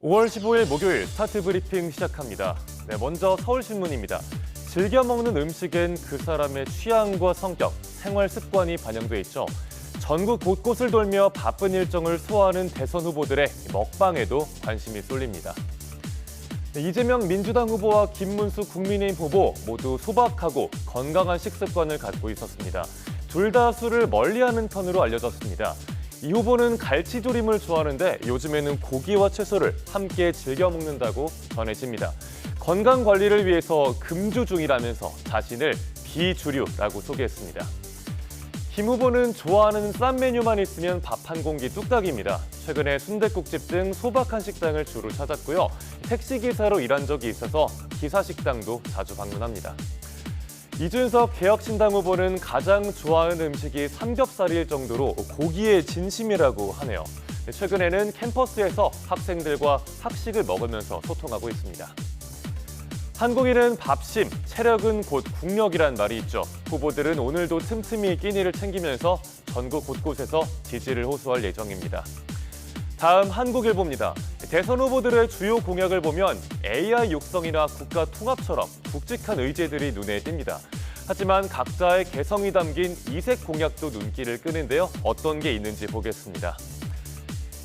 5월 15일 목요일 스타트 브리핑 시작합니다. 네, 먼저 서울신문입니다. 즐겨 먹는 음식엔 그 사람의 취향과 성격, 생활 습관이 반영돼 있죠. 전국 곳곳을 돌며 바쁜 일정을 소화하는 대선 후보들의 먹방에도 관심이 쏠립니다. 네, 이재명 민주당 후보와 김문수 국민의힘 후보 모두 소박하고 건강한 식습관을 갖고 있었습니다. 둘 다 술을 멀리하는 편으로 알려졌습니다. 이 후보는 갈치조림을 좋아하는데 요즘에는 고기와 채소를 함께 즐겨 먹는다고 전해집니다. 건강 관리를 위해서 금주 중이라면서 자신을 비주류라고 소개했습니다. 김 후보는 좋아하는 싼 메뉴만 있으면 밥 한 공기 뚝딱입니다. 최근에 순댓국집 등 소박한 식당을 주로 찾았고요. 택시기사로 일한 적이 있어서 기사식당도 자주 방문합니다. 이준석 개혁신당 후보는 가장 좋아하는 음식이 삼겹살일 정도로 고기에 진심이라고 하네요. 최근에는 캠퍼스에서 학생들과 학식을 먹으면서 소통하고 있습니다. 한국인은 밥심, 체력은 곧 국력이란 말이 있죠. 후보들은 오늘도 틈틈이 끼니를 챙기면서 전국 곳곳에서 지지를 호소할 예정입니다. 다음 한국일보입니다. 대선 후보들의 주요 공약을 보면 AI 육성이나 국가 통합처럼 굵직한 의제들이 눈에 띕니다. 하지만 각자의 개성이 담긴 이색 공약도 눈길을 끄는데요. 어떤 게 있는지 보겠습니다.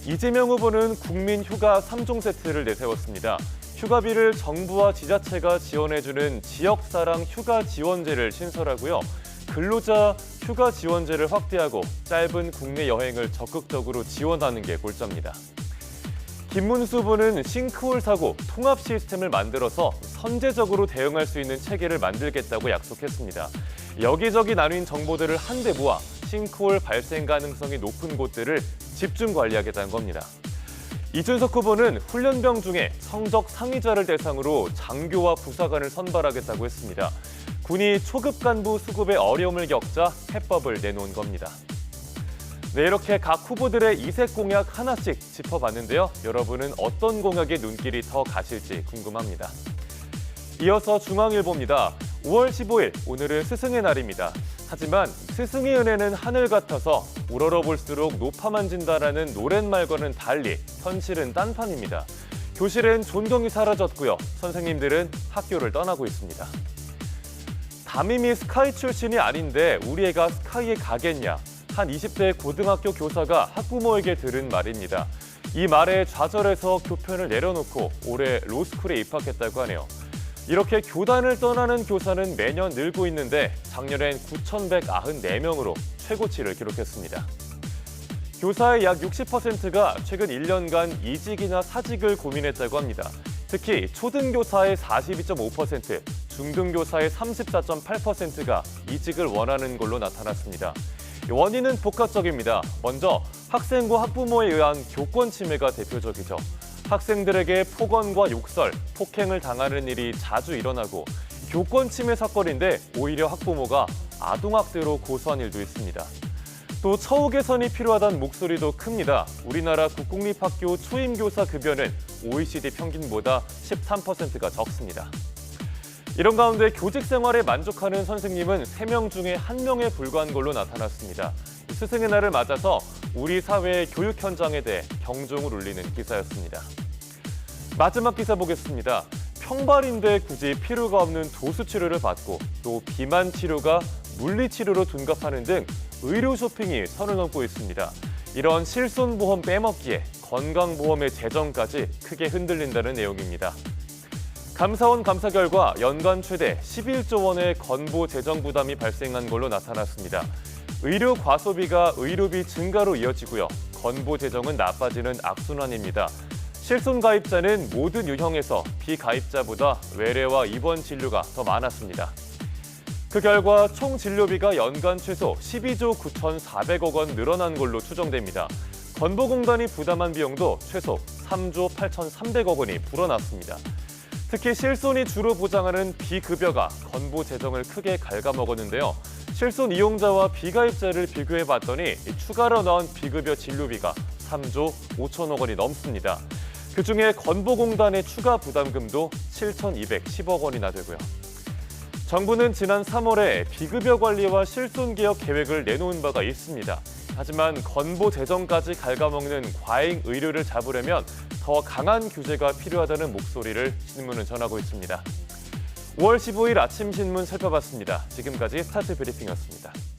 이재명 후보는 국민 휴가 3종 세트를 내세웠습니다. 휴가비를 정부와 지자체가 지원해주는 지역사랑 휴가 지원제를 신설하고요. 근로자 휴가 지원제를 확대하고 짧은 국내 여행을 적극적으로 지원하는 게 골자입니다. 김문수 후보는 싱크홀 사고 통합 시스템을 만들어서 선제적으로 대응할 수 있는 체계를 만들겠다고 약속했습니다. 여기저기 나뉜 정보들을 한데 모아 싱크홀 발생 가능성이 높은 곳들을 집중 관리하겠다는 겁니다. 이준석 후보는 훈련병 중에 성적 상위자를 대상으로 장교와 부사관을 선발하겠다고 했습니다. 군이 초급 간부 수급에 어려움을 겪자 해법을 내놓은 겁니다. 네, 이렇게 각 후보들의 이색 공약 하나씩 짚어봤는데요. 여러분은 어떤 공약에 눈길이 더 가실지 궁금합니다. 이어서 중앙일보입니다. 5월 15일, 오늘은 스승의 날입니다. 하지만 스승의 은혜는 하늘 같아서 우러러볼수록 높아만 진다라는 노랫말과는 달리 현실은 딴판입니다. 교실엔 존경이 사라졌고요. 선생님들은 학교를 떠나고 있습니다. 담임이 스카이 출신이 아닌데 우리 애가 스카이에 가겠냐? 한 20대 고등학교 교사가 학부모에게 들은 말입니다. 이 말에 좌절해서 교편을 내려놓고 올해 로스쿨에 입학했다고 하네요. 이렇게 교단을 떠나는 교사는 매년 늘고 있는데 작년엔 9,194명으로 최고치를 기록했습니다. 교사의 약 60%가 최근 1년간 이직이나 사직을 고민했다고 합니다. 특히 초등교사의 42.5%, 중등교사의 34.8%가 이직을 원하는 걸로 나타났습니다. 원인은 복합적입니다. 먼저 학생과 학부모에 의한 교권 침해가 대표적이죠. 학생들에게 폭언과 욕설, 폭행을 당하는 일이 자주 일어나고 교권 침해 사건인데 오히려 학부모가 아동학대로 고소한 일도 있습니다. 또 처우 개선이 필요하다는 목소리도 큽니다. 우리나라 국공립학교 초임교사 급여는 OECD 평균보다 13%가 적습니다. 이런 가운데 교직 생활에 만족하는 선생님은 3명 중에 1명에 불과한 걸로 나타났습니다. 스승의 날을 맞아서 우리 사회의 교육 현장에 대해 경종을 울리는 기사였습니다. 마지막 기사 보겠습니다. 평발인데 굳이 필요가 없는 도수 치료를 받고 또 비만 치료가 물리 치료로 둔갑하는 등 의료 쇼핑이 선을 넘고 있습니다. 이런 실손보험 빼먹기에 건강보험의 재정까지 크게 흔들린다는 내용입니다. 감사원 감사 결과 연간 최대 11조 원의 건보 재정 부담이 발생한 걸로 나타났습니다. 의료 과소비가 의료비 증가로 이어지고요. 건보 재정은 나빠지는 악순환입니다. 실손 가입자는 모든 유형에서 비가입자보다 외래와 입원 진료가 더 많았습니다. 그 결과 총 진료비가 연간 최소 12조 9,400억 원 늘어난 걸로 추정됩니다. 건보공단이 부담한 비용도 최소 3조 8,300억 원이 불어났습니다. 특히 실손이 주로 보장하는 비급여가 건보 재정을 크게 갉아먹었는데요. 실손 이용자와 비가입자를 비교해봤더니 추가로 나온 비급여 진료비가 3조 5천억 원이 넘습니다. 그중에 건보공단의 추가 부담금도 7,210억 원이나 되고요. 정부는 지난 3월에 비급여 관리와 실손 개혁 계획을 내놓은 바가 있습니다. 하지만 건보 재정까지 갉아먹는 과잉 의료를 잡으려면 더 강한 규제가 필요하다는 목소리를 신문은 전하고 있습니다. 5월 15일 아침 신문 살펴봤습니다. 지금까지 스타트 브리핑이었습니다.